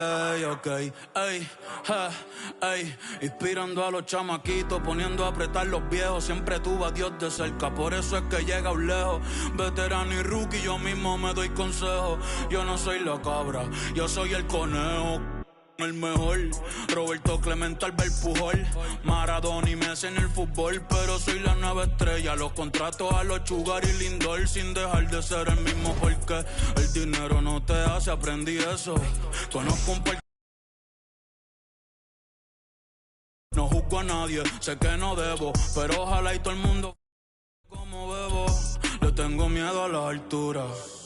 Ok, ey, ey, inspirando a los chamaquitos, poniendo a apretar los viejos. Siempre tuvo a Dios de cerca, por eso es que llega un lejos. Veterano y rookie, yo mismo me doy consejo. Yo no soy la cabra, yo soy el conejo. El mejor, Roberto Clemente, Albert Pujol, Maradona y Messi en el fútbol, pero soy la nueva estrella. Los contratos a los Chugar y Lindor, sin dejar de ser el mismo, porque el dinero no te hace, aprendí eso. Conozco un no juzgo a nadie, sé que no debo, pero ojalá y todo el mundo como bebo. Le tengo miedo a las alturas.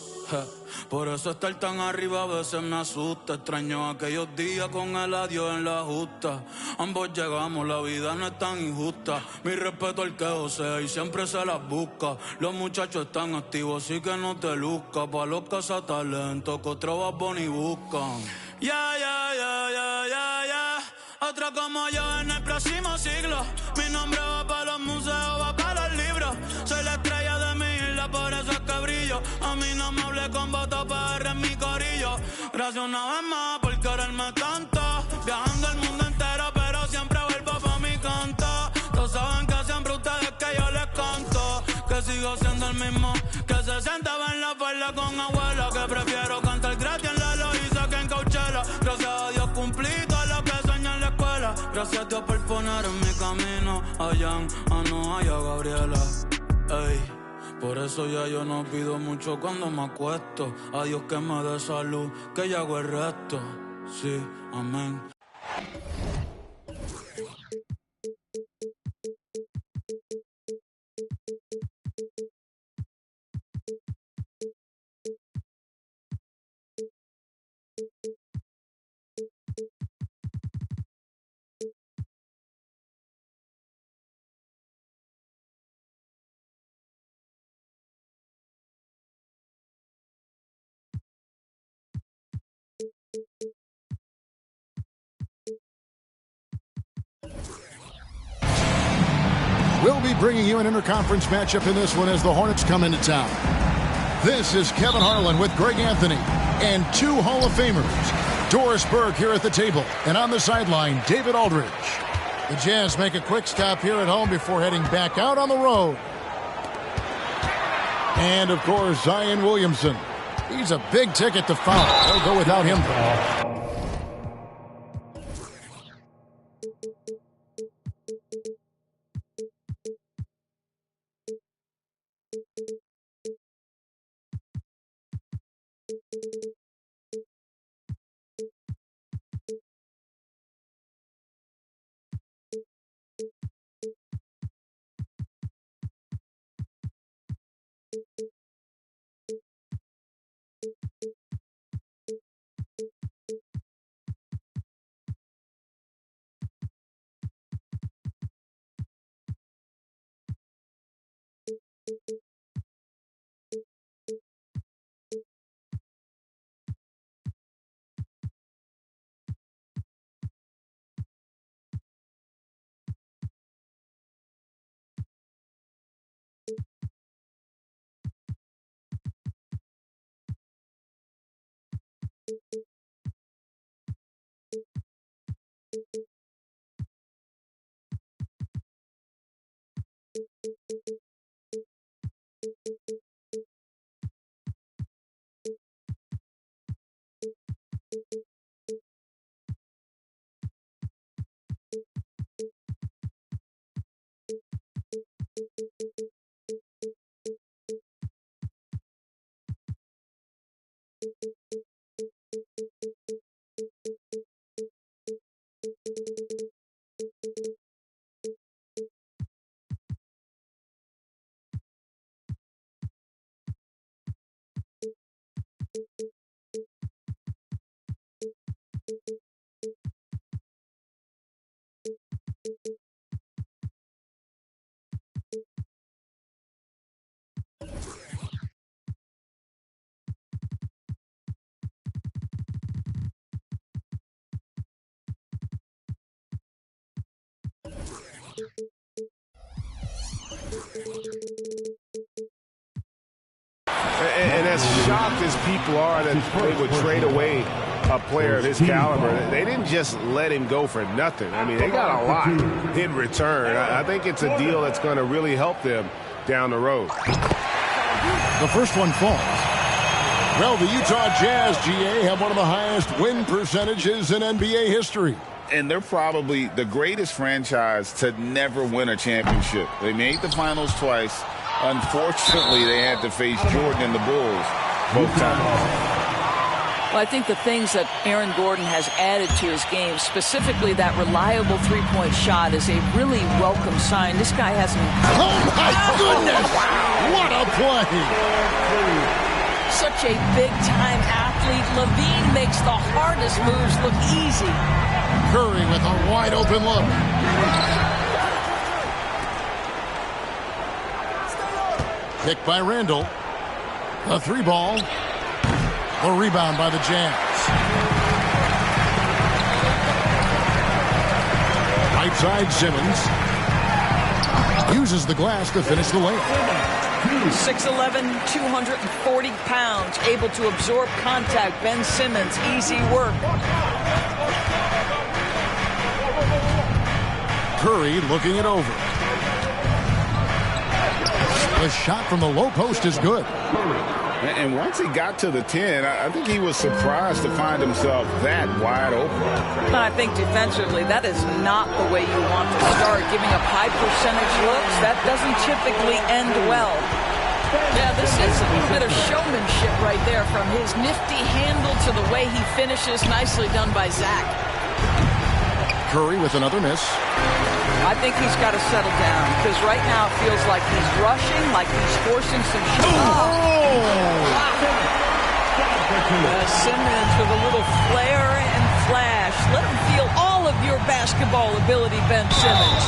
Por eso estar tan arriba a veces me asusta. Extraño aquellos días con el adiós en la justa. Ambos llegamos, la vida no es tan injusta. Mi respeto al que josea y siempre se las busca. Los muchachos están activos, así que no te luzcas. Pa' los cazatalentos que otros Bad Bunny buscan. Otro como yo en el próximo siglo. Mi nombre va para los museos, va para los libros. Soy la estrella de mi isla, por eso es que brillo. A mí no me hablé con voto PR en mi corillo. Gracias una vez más por quererme tanto. Viajando el mundo entero, pero siempre vuelvo pa' mi canto. Todos saben que siempre ustedes que yo les canto. Que sigo siendo el mismo que se sentaba en la falda con abuela. Que prefiero cantar gratis en la Loíza que en Coachella. Gracias a Dios cumplí todo lo que soñé en la escuela. Gracias a Dios por poner en mi camino a Jan, a Noah y a Gabriela. Ey, por eso ya yo no pido mucho cuando me acuesto. A Dios que me dé salud, que ya hago el resto. Sí, amén. We'll be bringing you an interconference matchup in this one as the Hornets come into town. This is Kevin Harlan with Greg Anthony and two Hall of Famers. Doris Burke here at the table, and on the sideline, David Aldridge. The Jazz make a quick stop here at home before heading back out on the road. And, of course, Zion Williamson. He's a big ticket to foul. They'll go without him. And as shocked as people are that they would trade away a player of his caliber. They didn't just let him go for nothing. I mean, they got a lot in return. I think it's a deal that's going to really help them down the road. The first one falls. Well, the Utah Jazz, GA, have one of the highest win percentages in NBA history. And they're probably the greatest franchise to never win a championship. They made the finals twice. Unfortunately, they had to face Jordan and the Bulls both times. Well, I think the things that Aaron Gordon has added to his game, specifically that reliable three-point shot, is a really welcome sign. This guy has an... Oh, my goodness! What a play! Such a big-time athlete. Levine makes the hardest moves look easy. Curry with a wide-open look. Picked by Randall. The three ball. The rebound by the Jazz. Right side, Simmons. Uses the glass to finish the layup. 6'11", 240 pounds, able to absorb contact. Ben Simmons, easy work. Curry looking it over. The shot from the low post is good. And once he got to the 10, I think he was surprised to find himself that wide open. But I think defensively, that is not the way you want to start. Giving up high percentage looks, that doesn't typically end well. Yeah, this is a bit of showmanship right there, from his nifty handle to the way he finishes. Nicely done by Zach. Curry with another miss. I think he's got to settle down, because right now it feels like he's rushing, like he's forcing some shots. Simmons with a little flair and flash. Let him feel all of your basketball ability, Ben Simmons.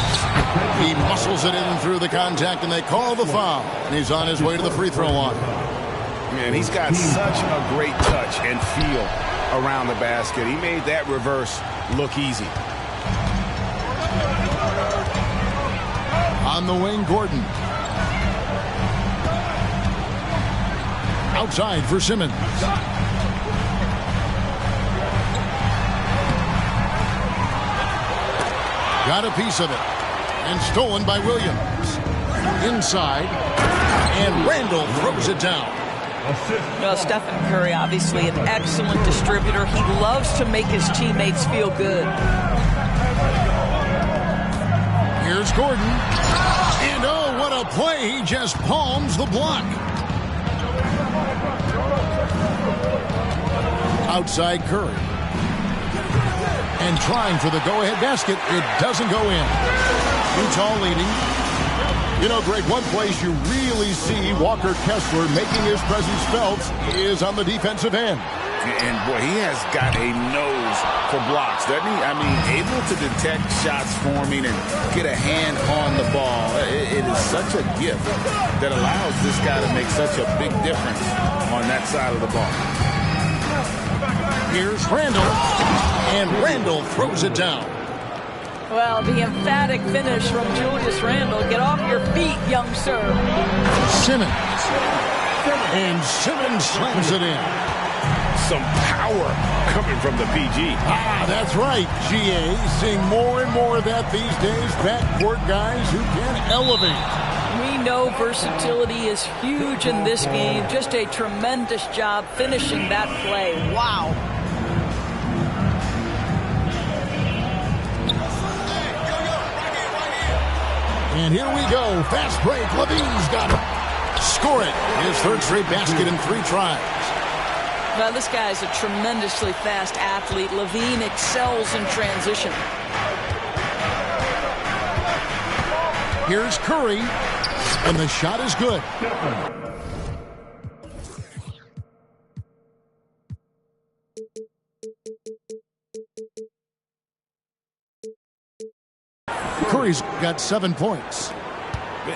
He muscles it in through the contact, and they call the foul. And he's on his way to the free throw line. Man, he's got such a great touch and feel around the basket. He made that reverse look easy. On the wing, Gordon. Outside for Simmons. Got a piece of it. And stolen by Williams. Inside. And Randall throws it down. Well, Stephen Curry, obviously an excellent distributor. He loves to make his teammates feel good. Here's Gordon. And oh, what a play. He just palms the block. Outside Curry. And trying for the go-ahead basket. It doesn't go in. Utah leading. You know, Greg, one place you really see Walker Kessler making his presence felt is on the defensive end. And, boy, he has got a nose for blocks, doesn't he? I mean, able to detect shots forming and get a hand on the ball. It is such a gift that allows this guy to make such a big difference on that side of the ball. Here's Randall. And Randall throws it down. Well, the emphatic finish from Julius Randle. Get off your feet, young sir. Simmons. And Simmons slams it in. Some power coming from the PG. Ah, that's right, GA. Seeing more and more of that these days. Backcourt guys who can elevate. We know versatility is huge in this game. Just a tremendous job finishing that play. Wow. And here we go. Fast break. Levine's got it. Score it. His third straight basket in 3 tries. Well, this guy is a tremendously fast athlete. Levine excels in transition. Here's Curry. And the shot is good. Curry's got 7 points.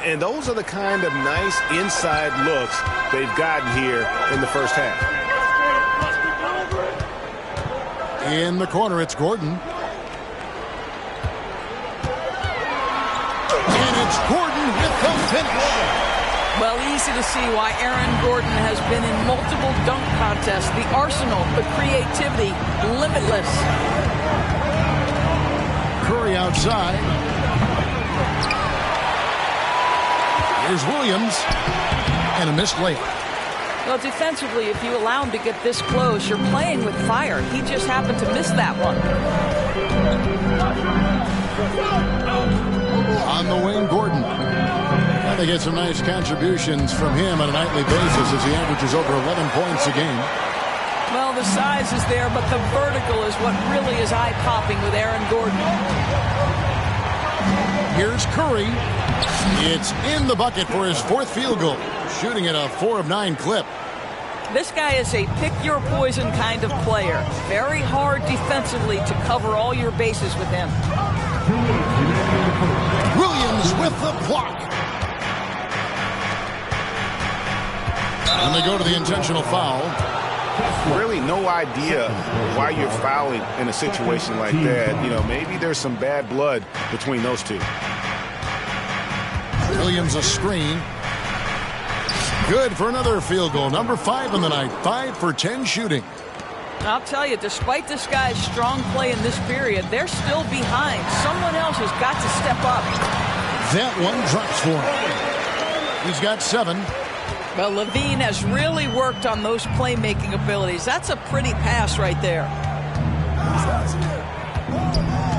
And those are the kind of nice inside looks they've gotten here in the first half. In the corner, it's Gordon. And it's Gordon with the finish. Well, easy to see why Aaron Gordon has been in multiple dunk contests. The arsenal, the creativity, limitless. Curry outside. Here's Williams. And a missed layup. Well, defensively, if you allow him to get this close, you're playing with fire. He just happened to miss that one. On the wing, Gordon. And they get some nice contributions from him on a nightly basis as he averages over 11 points a game. Well, the size is there, but the vertical is what really is eye-popping with Aaron Gordon. Here's Curry. It's in the bucket for his 4th field goal, shooting at a 4 of 9 clip. This guy is a pick-your-poison kind of player. Very hard defensively to cover all your bases with him. Williams with the block. And they go to the intentional foul. Really no idea why you're fouling in a situation like that. You know, maybe there's some bad blood between those two. Williams a screen. Good for another field goal. Number 5 in the night. 5 for 10 shooting. I'll tell you, despite this guy's strong play in this period, they're still behind. Someone else has got to step up. That one drops for him. He's got 7. Well, Levine has really worked on those playmaking abilities. That's a pretty pass right there.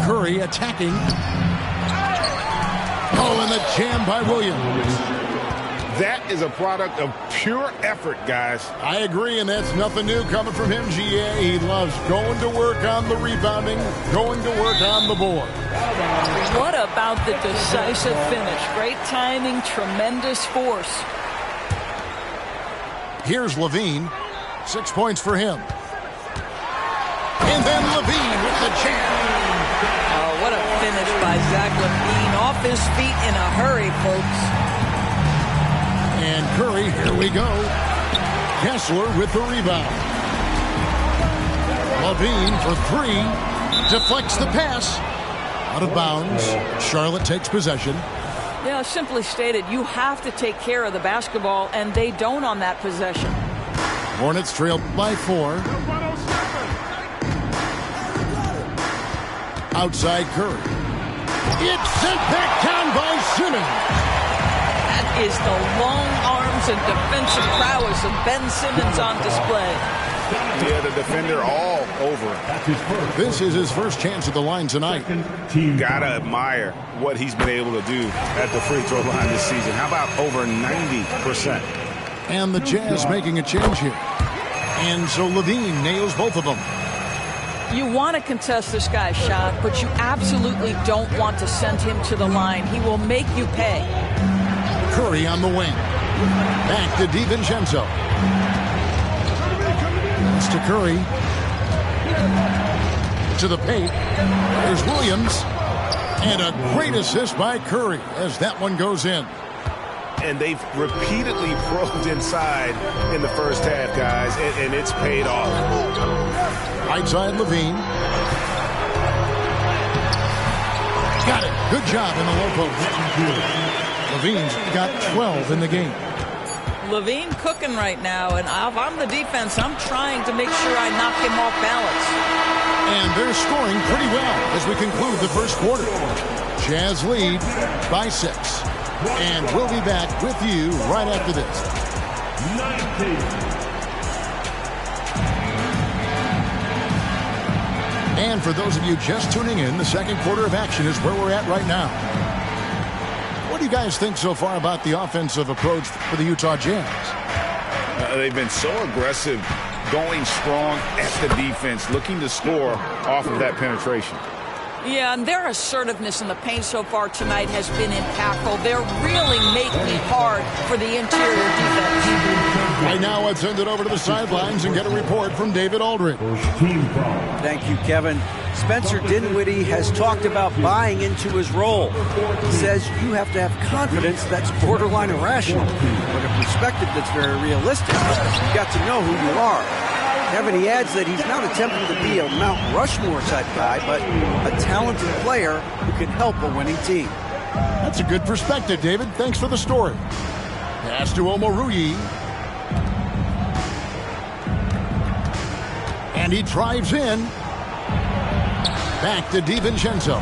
Curry attacking. Oh, and the jam by Williams. That is a product of pure effort, guys. I agree, and that's nothing new coming from him, GA. He loves going to work on the rebounding, going to work on the board. What about the decisive finish? Great timing, tremendous force. Here's Levine. 6 points for him. And then Levine with the jam. Oh, what a finish by Zach Levine. Off his feet in a hurry, folks. And Curry, here we go. Kessler with the rebound. Levine for 3. Deflects the pass. Out of bounds. Charlotte takes possession. Yeah, simply stated, you have to take care of the basketball, and they don't on that possession. Hornets trail by 4. Outside Curry. It's sent back down by Simmons. That is the long arms and defensive prowess of Ben Simmons on display. Yeah, the defender all over him. This is his first chance at the line tonight. Gotta admire what he's been able to do at the free throw line this season. How about over 90%? And the Jazz making a change here. And so Levine nails both of them. You want to contest this guy's shot, but you absolutely don't want to send him to the line. He will make you pay. Curry on the wing. Back to DiVincenzo. It's to Curry. To the paint. There's Williams. And a great assist by Curry as that one goes in. And they've repeatedly probed inside in the first half, guys, and it's paid off. Right side Levine. Got it. Good job in the low post. Levine's got 12 in the game. Levine cooking right now, and if I'm the defense, I'm trying to make sure I knock him off balance. And they're scoring pretty well as we conclude the first quarter. Jazz lead by 6. And we'll be back with you right after this. 19. And for those of you just tuning in, the second quarter of action is where we're at right now. What do you guys think so far about the offensive approach for the Utah Jazz? They've been so aggressive, going strong at the defense, looking to score off of that penetration. Yeah, and their assertiveness in the paint so far tonight has been impactful. They're really making it hard for the interior defense. Right now, let's send it over to the sidelines and get a report from David Aldridge. Thank you, Kevin. Spencer Dinwiddie has talked about buying into his role. He says you have to have confidence that's borderline irrational, but a perspective that's very realistic. You've got to know who you are. Kevin, he adds that he's not attempting to be a Mount Rushmore type guy, but a talented player who can help a winning team. That's a good perspective, David. Thanks for the story. Pass to Omoruyi. And he drives in. Back to DiVincenzo.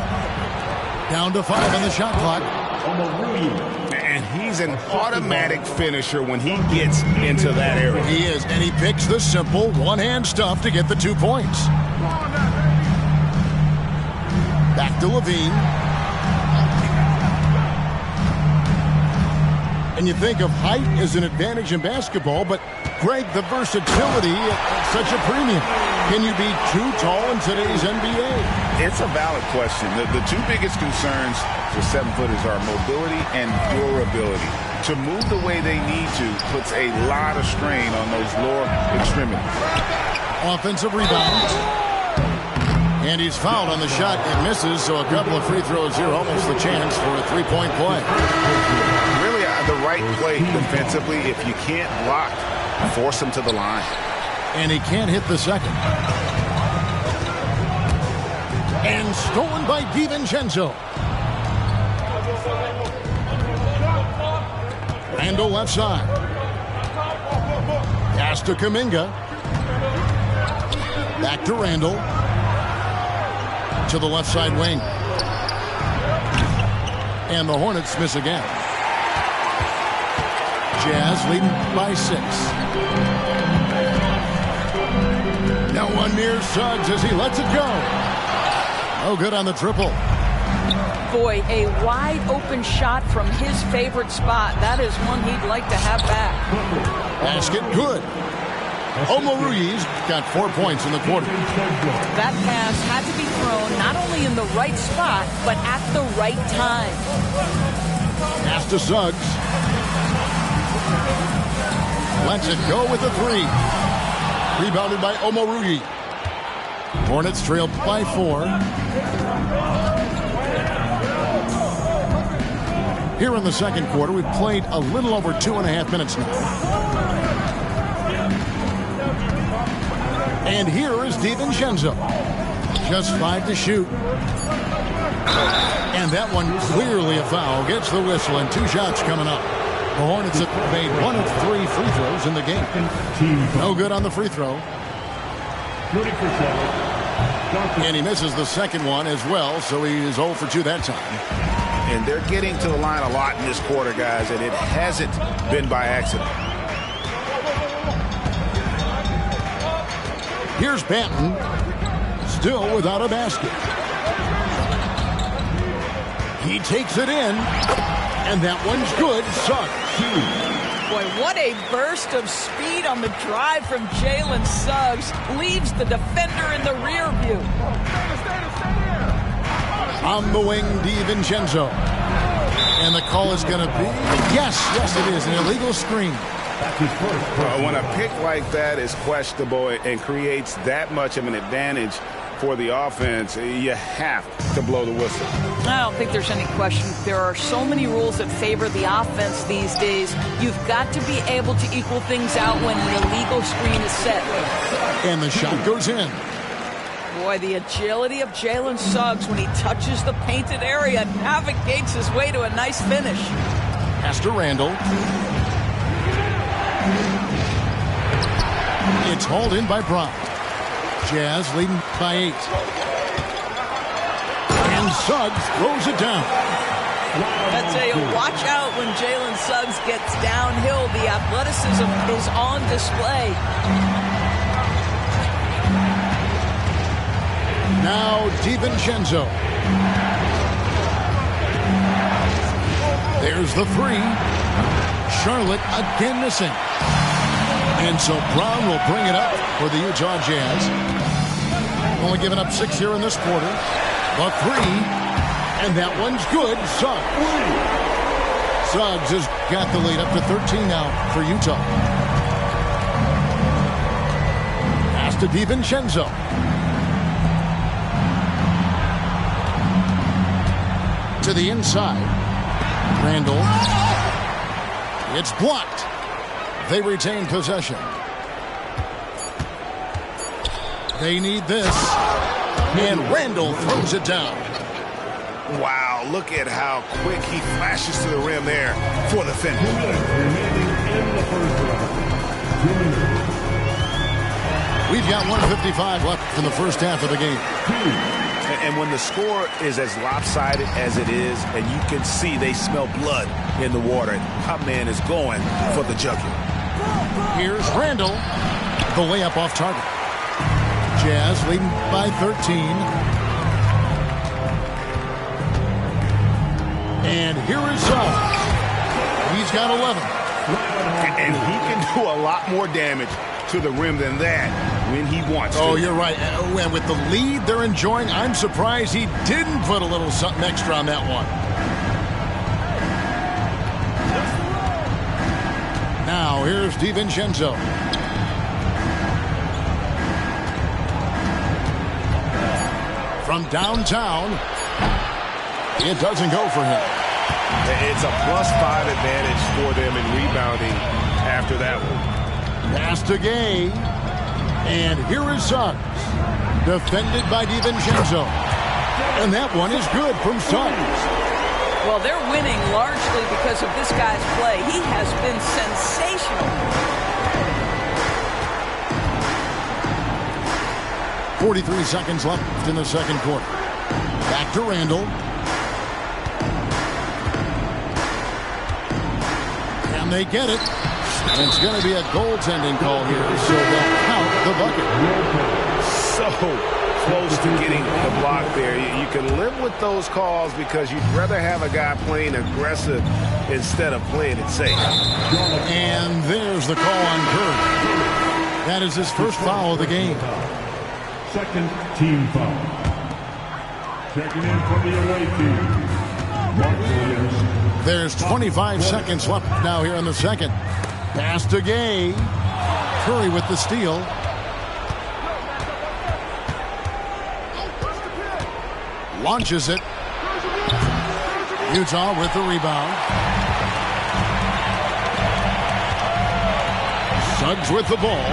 Down to 5 on the shot clock. And he's an automatic finisher when he gets into that area. He is, and he picks the simple one-hand stuff to get the 2 points. Back to Levine. And you think of height as an advantage in basketball, but Greg, the versatility at such a premium. Can you be too tall in today's NBA? It's a valid question. The two biggest concerns for 7-footers are mobility and durability. To move the way they need to puts a lot of strain on those lower extremities. Offensive rebound. And he's fouled on the shot. It misses, so a couple of free throws here, almost the chance for a three-point play. Really the right play defensively. If you can't block, force him to the line. And he can't hit the second. And stolen by DiVincenzo. Randall left side. Pass to Kuminga. Back to Randall. To the left side wing. And the Hornets miss again. Jazz leading by 6. No one near Suggs as he lets it go. No good on the triple. Boy, a wide open shot from his favorite spot. That is one he'd like to have back. Basket good. Omoruyi's got 4 points in the quarter. That pass had to be thrown not only in the right spot, but at the right time. Pass to Suggs. Lets it go with a 3. Rebounded by Omoruyi. Hornets trail by 4. Here in the second quarter, we've played a little over 2.5 minutes now. And here is DiVincenzo. Just 5 to shoot. And that one clearly a foul. Gets the whistle and 2 shots coming up. The Hornets have made 1 of 3 free throws in the game. No good on the free throw. And he misses the second one as well, so he is 0 for 2 that time. And they're getting to the line a lot in this quarter, guys, and it hasn't been by accident. Here's Banton, still without a basket. He takes it in, and that one's good. Suggs. Boy, what a burst of speed on the drive from Jalen Suggs. Leaves the defender in the rear view. On the wing, DiVincenzo. And the call is going to be, yes, it is, an illegal screen. When a pick like that is questionable and creates that much of an advantage for the offense, you have to blow the whistle. I don't think there's any question. There are so many rules that favor the offense these days. You've got to be able to equal things out when the illegal screen is set. And the shot goes in. Boy, the agility of Jalen Suggs when he touches the painted area navigates his way to a nice finish. Pass to Randall. It's hauled in by Brown. Jazz leading by 8. And Suggs throws it down. I tell you, watch out when Jalen Suggs gets downhill. The athleticism is on display. Now DiVincenzo. There's the 3. Charlotte again missing. And so Brown will bring it up for the Utah Jazz. Only giving up 6 here in this quarter. The 3. And that one's good. Suggs has got the lead up to 13 now for Utah. Pass to DiVincenzo. To the inside. Randall. It's blocked. They retain possession. They need this. And Randall throws it down. Wow, look at how quick he flashes to the rim there for the finish. In the first round, winner. We've got 1:55 left in the first half of the game. And when the score is as lopsided as it is, and you can see they smell blood in the water, my man is going for the jugular. Here's Randall. The layup off target. Jazz leading by 13. And here is Zone. He's got 11. And he can do a lot more damage to the rim than that when he wants to. Oh, you're right. And with the lead they're enjoying, I'm surprised he didn't put a little something extra on that one. Now, here's DiVincenzo. From downtown, it doesn't go for him. It's a +5 advantage for them in rebounding after that one. Pass to Gay. And here is Suggs. Defended by DiVincenzo. And that one is good from Suggs. Well, they're winning largely because of this guy's play. He has been sensational. 43 seconds left in the second quarter. Back to Randall. And they get it. And it's going to be a goaltending call here, so they'll count the bucket. So close to getting the block there. You can live with those calls because you'd rather have a guy playing aggressive instead of playing it safe. And there's the call on Curry. That is his first foul of the game. Second team foul. Checking in from the away team, Mark Williams. There's 25 seconds left now here in the second. Pass to Gay. Curry with the steal. Launches it. Utah with the rebound. Suggs with the ball.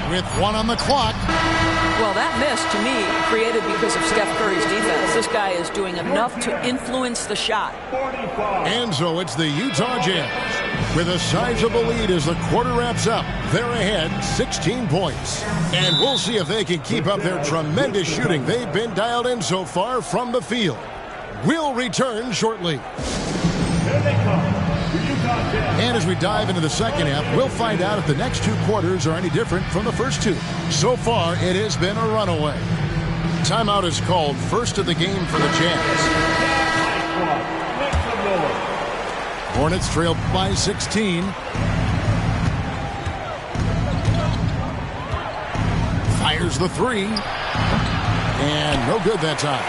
With one on the clock. Well, that miss, to me, created because of Steph Curry's defense. This guy is doing enough to influence the shot. And so it's the Utah Jazz with a sizable lead as the quarter wraps up. They're ahead 16 points. And we'll see if they can keep up their tremendous shooting they've been dialed in so far from the field. We'll return shortly. Here they come. And as we dive into the second half, we'll find out if the next two quarters are any different from the first two. So far, it has been a runaway. Timeout is called, first of the game for the Jazz. Hornets trail by 16. Fires the three. And no good that time.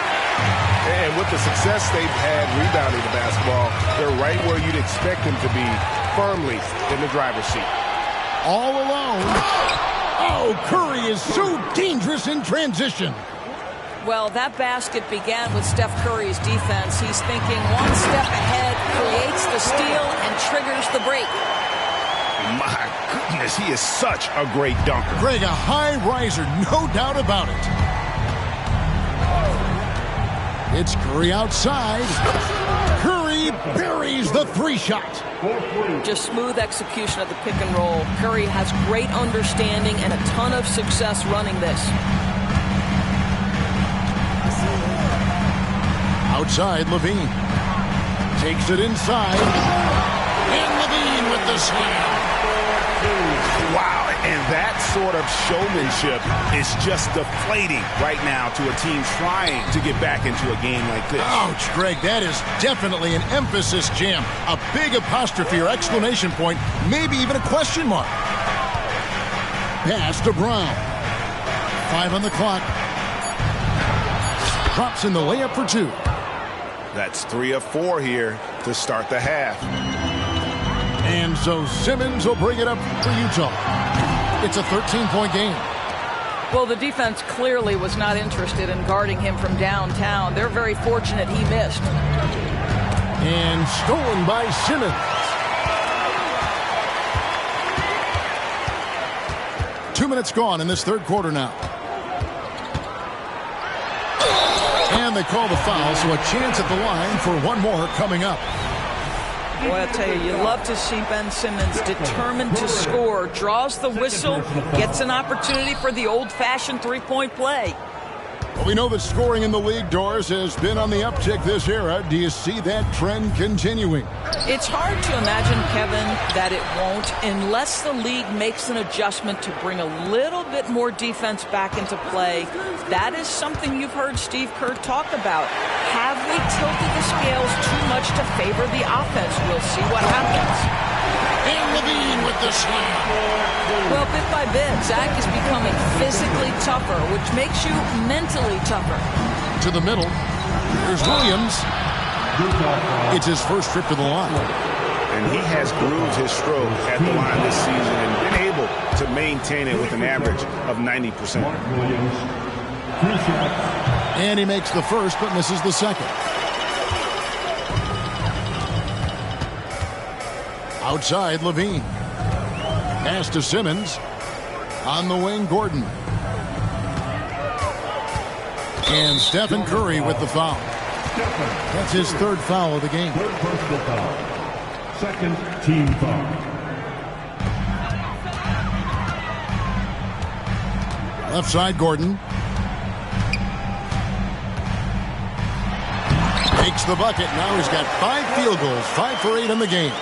And with the success they've had rebounding the basketball, they're right where you'd expect them to be, firmly in the driver's seat. All alone. Oh, Curry is so dangerous in transition. Well, that basket began with Steph Curry's defense. He's thinking one step ahead, creates the steal, and triggers the break. My goodness, he is such a great dunker. Greg, a high riser, no doubt about it. It's Curry outside. Curry buries the three shot. Just smooth execution of the pick and roll. Curry has great understanding and a ton of success running this. Outside, Levine. Takes it inside. And Levine with the slam. Wow, and that sort of showmanship is just deflating right now to a team trying to get back into a game like this. Ouch, Greg, that is definitely an emphasis jam. A big apostrophe or exclamation point, maybe even a question mark. Pass to Brown. 5 on the clock. Drops in the layup for 2. That's 3 of 4 here to start the half. And so Simmons will bring it up for Utah. It's a 13-point game. Well, the defense clearly was not interested in guarding him from downtown. They're very fortunate he missed. And stolen by Simmons. Two minutes gone in this third quarter now. And they call the foul, so a chance at the line for one more coming up. Boy, I tell you love to see Ben Simmons determined to score. Draws the whistle, gets an opportunity for the old-fashioned three-point play. Well, we know that scoring in the league, Doris, has been on the uptick this era. Do you see that trend continuing? It's hard to imagine, Kevin, that it won't unless the league makes an adjustment to bring a little bit more defense back into play. That is something you've heard Steve Kerr talk about. Have we tilted the scales too much to favor the offense? We'll see what happens. And Levine with the slam. Well, bit by bit, Zach is becoming physically tougher, which makes you mentally tougher. To the middle. There's Williams. It's his first trip to the line. And he has grooved his stroke at the line this season and been able to maintain it with an average of 90%. And he makes the first but misses the second. Outside, Levine. Pass to Simmons. On the wing, Gordon. And Stephen Curry with the foul. That's his third foul of the game. Third personal foul. Second team foul. Left side, Gordon. Makes the bucket. Now he's got 5 field goals, 5 for 8 in the game.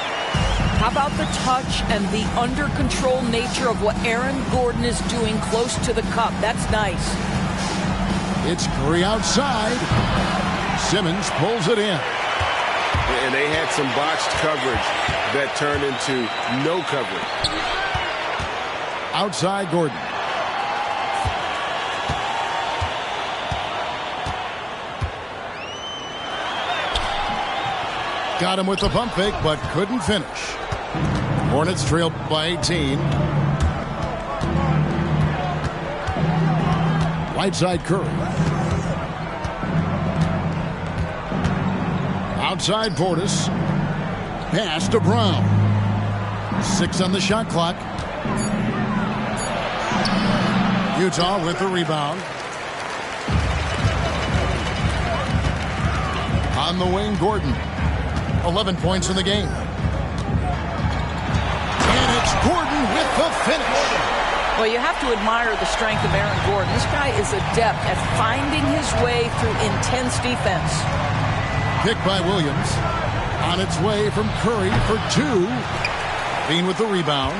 How about the touch and the under-control nature of what Aaron Gordon is doing close to the cup? That's nice. It's Curry outside. Simmons pulls it in. And they had some botched coverage that turned into no coverage. Outside, Gordon. Got him with the pump fake, but couldn't finish. Hornets trail by 18. Right side, Curry. Outside, Portis. Pass to Brown. 6 on the shot clock. Utah with the rebound. On the wing, Gordon. 11 points in the game. And it's Gordon with the finish. Well, you have to admire the strength of Aaron Gordon. This guy is adept at finding his way through intense defense. Picked by Williams. On its way from Curry for 2. Bean with the rebound.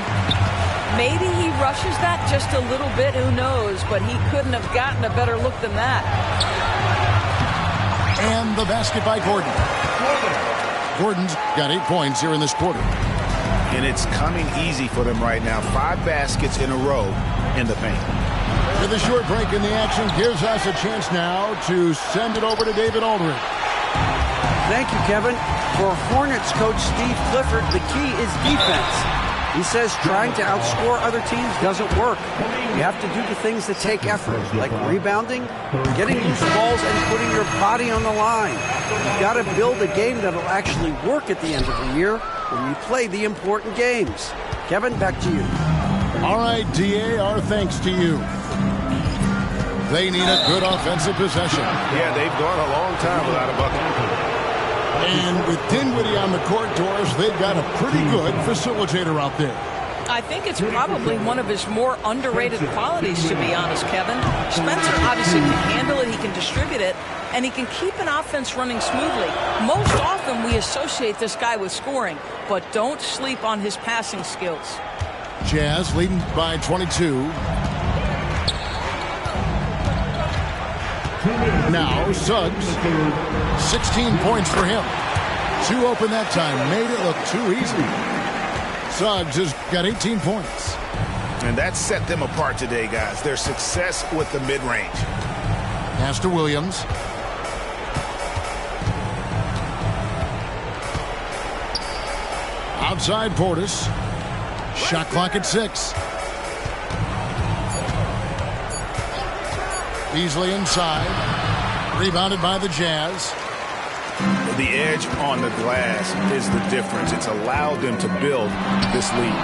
Maybe he rushes that just a little bit, who knows, but he couldn't have gotten a better look than that. And the basket by Gordon. Gordon's got 8 points here in this quarter. And it's coming easy for them right now. 5 baskets in a row in the paint. With a short break in the action gives us a chance now to send it over to David Aldridge. Thank you, Kevin. For Hornets coach Steve Clifford, the key is defense. He says trying to outscore other teams doesn't work. You have to do the things that take effort, like rebounding, getting loose balls, and putting your body on the line. You've got to build a game that'll actually work at the end of the year when you play the important games. Kevin, back to you. All right, DA, our thanks to you. They need a good offensive possession. Yeah, they've gone a long time without a bucket. And with Dinwiddie on the court, Doris, they've got a pretty good facilitator out there. I think it's probably one of his more underrated qualities, to be honest, Kevin. Spencer obviously can handle it, he can distribute it, and he can keep an offense running smoothly. Most often we associate this guy with scoring, but don't sleep on his passing skills. Jazz leading by 22. Now Suggs, 16 points for him. 2 open that time, made it look too easy. Suggs has got 18 points. And that set them apart today, guys. Their success with the mid-range. Pass to Williams. Outside Portis. Shot clock at 6. Beasley inside. Rebounded by the Jazz. The edge on the glass is the difference. It's allowed them to build this lead.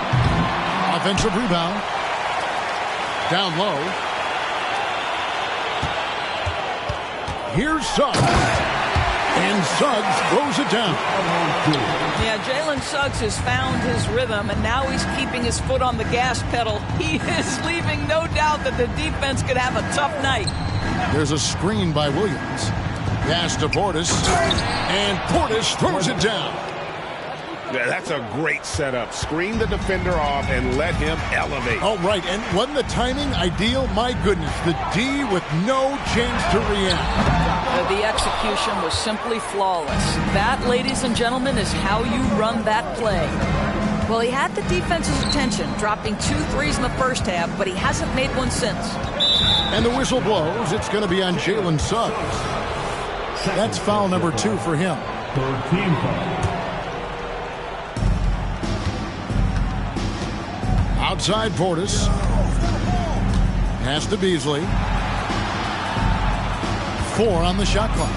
Offensive rebound. Down low. Here's Suggs. And Suggs throws it down. Yeah, Jalen Suggs has found his rhythm, and now he's keeping his foot on the gas pedal. He is leaving no doubt that the defense could have a tough night. There's a screen by Williams. Pass to Portis. And Portis throws it down. Yeah, that's a great setup. Screen the defender off and let him elevate. Oh, right. And wasn't the timing ideal? My goodness. The D with no chance to react. The execution was simply flawless. That, ladies and gentlemen, is how you run that play. Well, he had the defense's attention, dropping 2 threes in the first half, but he hasn't made one since. And the whistle blows. It's going to be on Jalen Suggs. That's foul number 2 for him. Third team foul. Outside Portis. Pass to Beasley. 4 on the shot clock.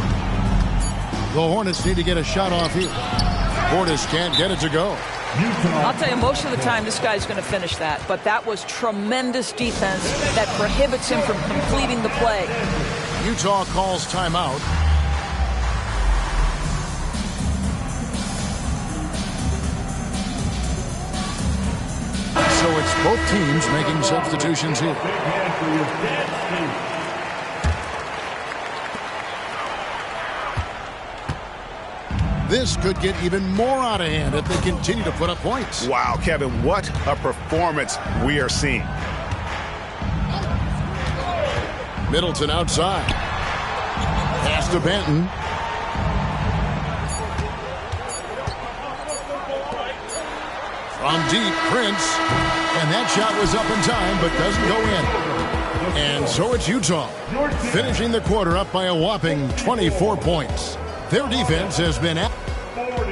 The Hornets need to get a shot off here. Portis can't get it to go. I'll tell you, most of the time this guy's going to finish that, but that was tremendous defense that prohibits him from completing the play. Utah calls timeout. So it's both teams making substitutions here. This could get even more out of hand if they continue to put up points. Wow, Kevin, what a performance we are seeing. Middleton outside. Pass to Benton. From deep, Prince. And that shot was up in time, but doesn't go in. And so it's Utah, finishing the quarter up by a whopping 24 points. Their defense has been at 40.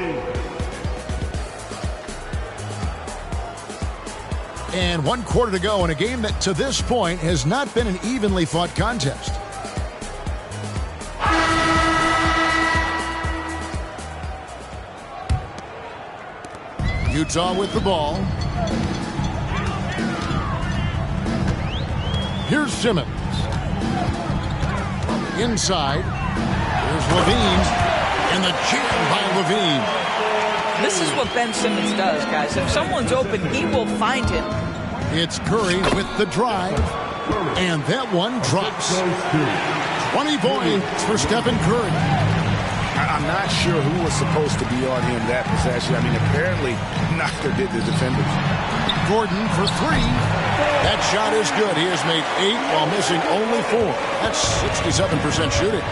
And 1 quarter to go in a game that to this point has not been an evenly fought contest. Utah with the ball. Here's Simmons. Inside. Here's Levine. And the jam by Levine. This is what Ben Simmons does, guys. If someone's open, he will find him. It's Curry with the drive. And that one drops. 20 points for Stephen Curry. I'm not sure who was supposed to be on him that possession. I mean, apparently neither did the defenders. Gordon for 3. That shot is good. He has made 8 while missing only 4. That's 67% shooting.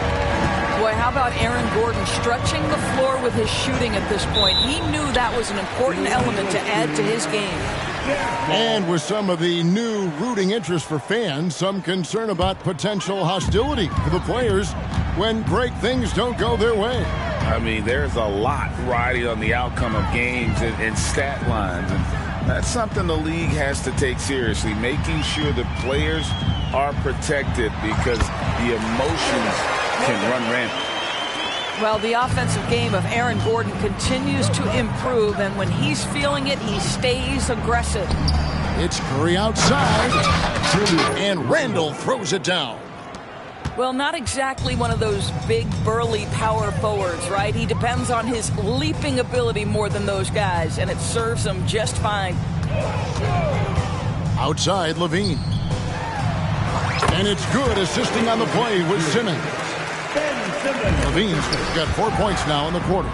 Boy, how about Aaron Gordon stretching the floor with his shooting at this point? He knew that was an important element to add to his game. And with some of the new rooting interest for fans, some concern about potential hostility for the players when great things don't go their way. I mean, there's a lot riding on the outcome of games and stat lines. And that's something the league has to take seriously, making sure the players are protected because the emotions can run rampant. Well, the offensive game of Aaron Gordon continues to improve, and when he's feeling it, he stays aggressive. It's Curry outside, and Randall throws it down. Well, not exactly one of those big, burly power forwards, right? He depends on his leaping ability more than those guys, and it serves him just fine. Outside, Levine. And it's good, assisting on the play with Simmons. Levine's got 4 points now in the quarter.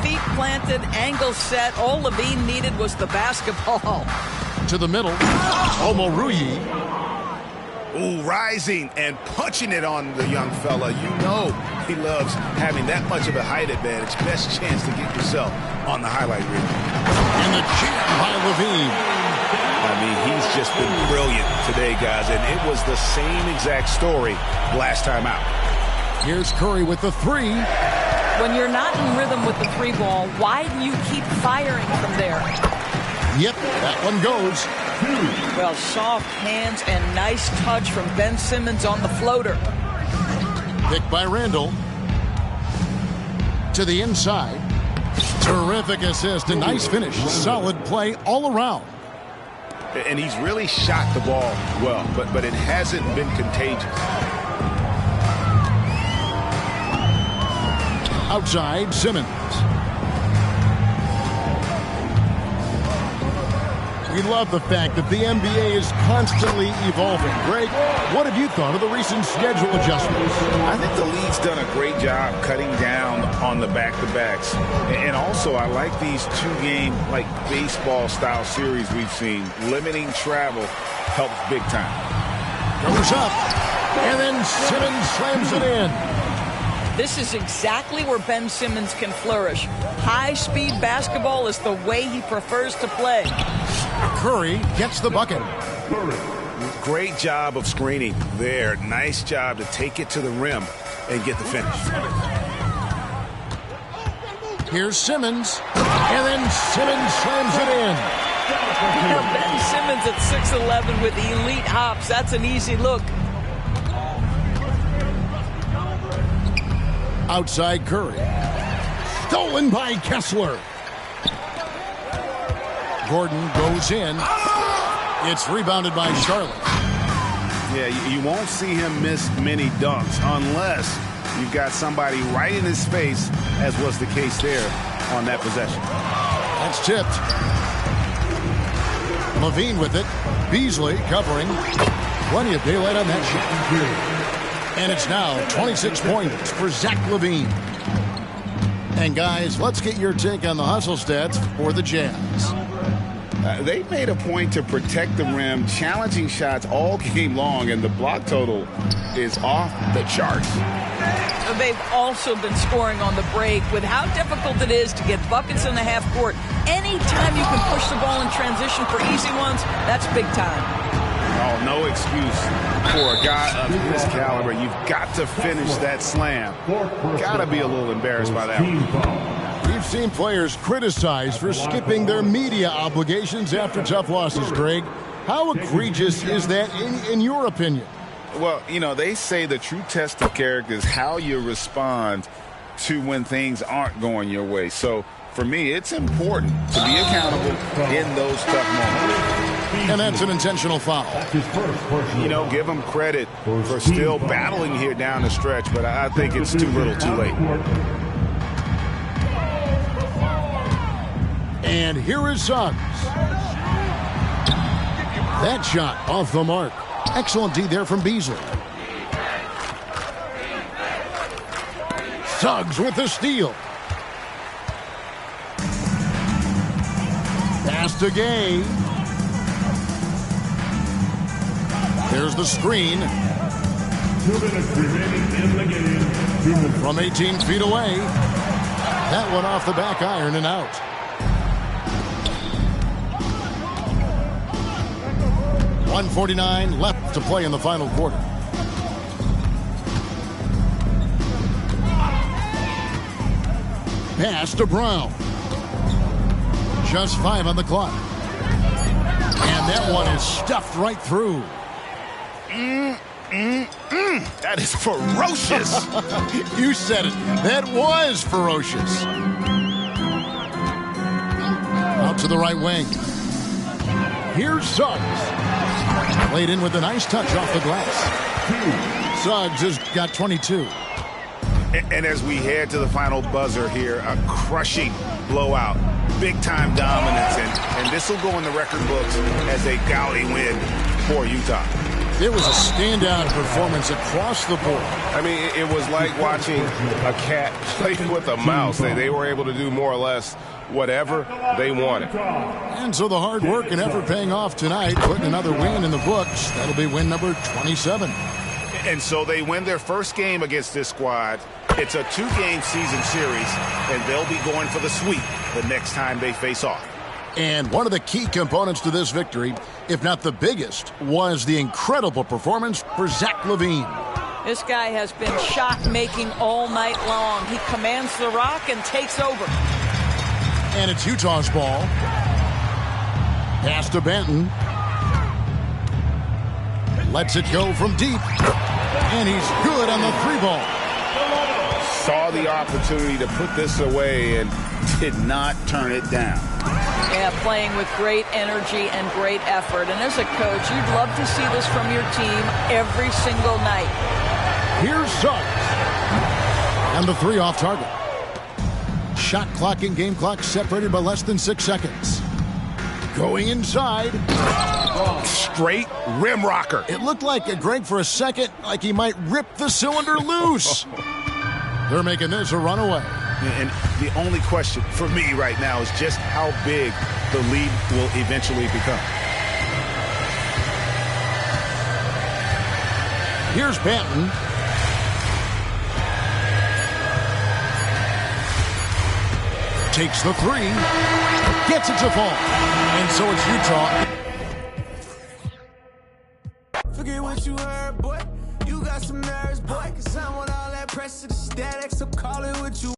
Feet planted, angle set. All Levine needed was the basketball. To the middle, Omoruyi. Ooh, rising and punching it on the young fella. You know he loves having that much of a height advantage. Best chance to get yourself on the highlight reel. And the jam by Levine. I mean, he's just been brilliant today, guys, and it was the same exact story last time out. Here's Curry with the 3. When you're not in rhythm with the 3 ball, why do you keep firing from there? Yep, that one goes. Well, soft hands and nice touch from Ben Simmons on the floater. Picked by Randall. To the inside. Terrific assist, a nice finish. Solid play all around. And he's really shot the ball well, but it hasn't been contagious. Outside, Simmons. We love the fact that the NBA is constantly evolving. Greg, what have you thought of the recent schedule adjustments? I think the league's done a great job cutting down on the back-to-backs. And also, I like these two-game, like baseball-style series we've seen. Limiting travel helps big time. Goes up, and then Simmons slams it in. This is exactly where Ben Simmons can flourish. High-speed basketball is the way he prefers to play. Curry gets the bucket. Great job of screening there. Nice job to take it to the rim and get the finish. Here's Simmons, and then Simmons slams it in. Now Ben Simmons at 6'11" with elite hops. That's an easy look. Outside Curry. Stolen by Kessler. Gordon goes in. It's rebounded by Charlotte. Yeah, you won't see him miss many dunks unless you've got somebody right in his face, as was the case there on that possession. That's tipped. Levine with it. Beasley covering. Plenty of daylight on that shot. And it's now 26 points for Zach Levine. And guys, let's get your take on the hustle stats for the Jazz. They made a point to protect the rim, challenging shots all game long, and the block total is off the charts. They've also been scoring on the break. With how difficult it is to get buckets in the half court, anytime you can push the ball in transition for easy ones, that's big time. Oh, no excuse for a guy of his caliber. You've got to finish that slam. Got to be a little embarrassed by that one. We've seen players criticized for skipping their media obligations after tough losses, Greg. How egregious is that in your opinion? Well, you know, they say the true test of character is how you respond to when things aren't going your way. So, for me, it's important to be accountable in those tough moments. And that's an intentional foul. You know, give them credit for still battling here down the stretch, but I think it's too little too late. And here is Suggs. That shot off the mark. Excellent D there from Beasley. Suggs with the steal. Pass to Gay. There's the screen. 2 minutes remaining in the game. From 18 feet away. That one off the back iron and out. .149 left to play in the final quarter. Pass to Brown. Just 5 on the clock. And that one is stuffed right through. That is ferocious. You said it. That was ferocious. Out to the right wing. Here's Suggs. Played in with a nice touch off the glass. Suggs has got 22. And as we head to the final buzzer here, a crushing blowout. Big-time dominance, and this will go in the record books as a gaudy win for Utah. It was a standout performance across the board. I mean, it was like watching a cat play with a mouse. They were able to do more or less whatever they wanted. And so the hard work and effort paying off tonight, putting another win in the books. That'll be win number 27. And so they win their first game against this squad. It's a 2-game season series, and they'll be going for the sweep the next time they face off. And one of the key components to this victory, if not the biggest, was the incredible performance for Zach Levine. This guy has been shot-making all night long. He commands the rock and takes over. And it's Utah's ball. Pass to Benton. Lets it go from deep. And he's good on the 3-ball. Saw the opportunity to put this away and did not turn it down. Yeah, playing with great energy and great effort. And as a coach, you'd love to see this from your team every single night. Here's Suggs. And the 3 off target. Shot clock and game clock separated by less than 6 seconds. Going inside. Straight rim rocker. It looked like Greg for a second, like he might rip the cylinder loose. They're making this a runaway. And the only question for me right now is just how big the lead will eventually become. Here's Banton. Takes the three. Gets it to fall. And so it's Utah. Forget what you heard, boy. You got some nerves, boy. Cause I'm with all that pressure, the static, so call it what you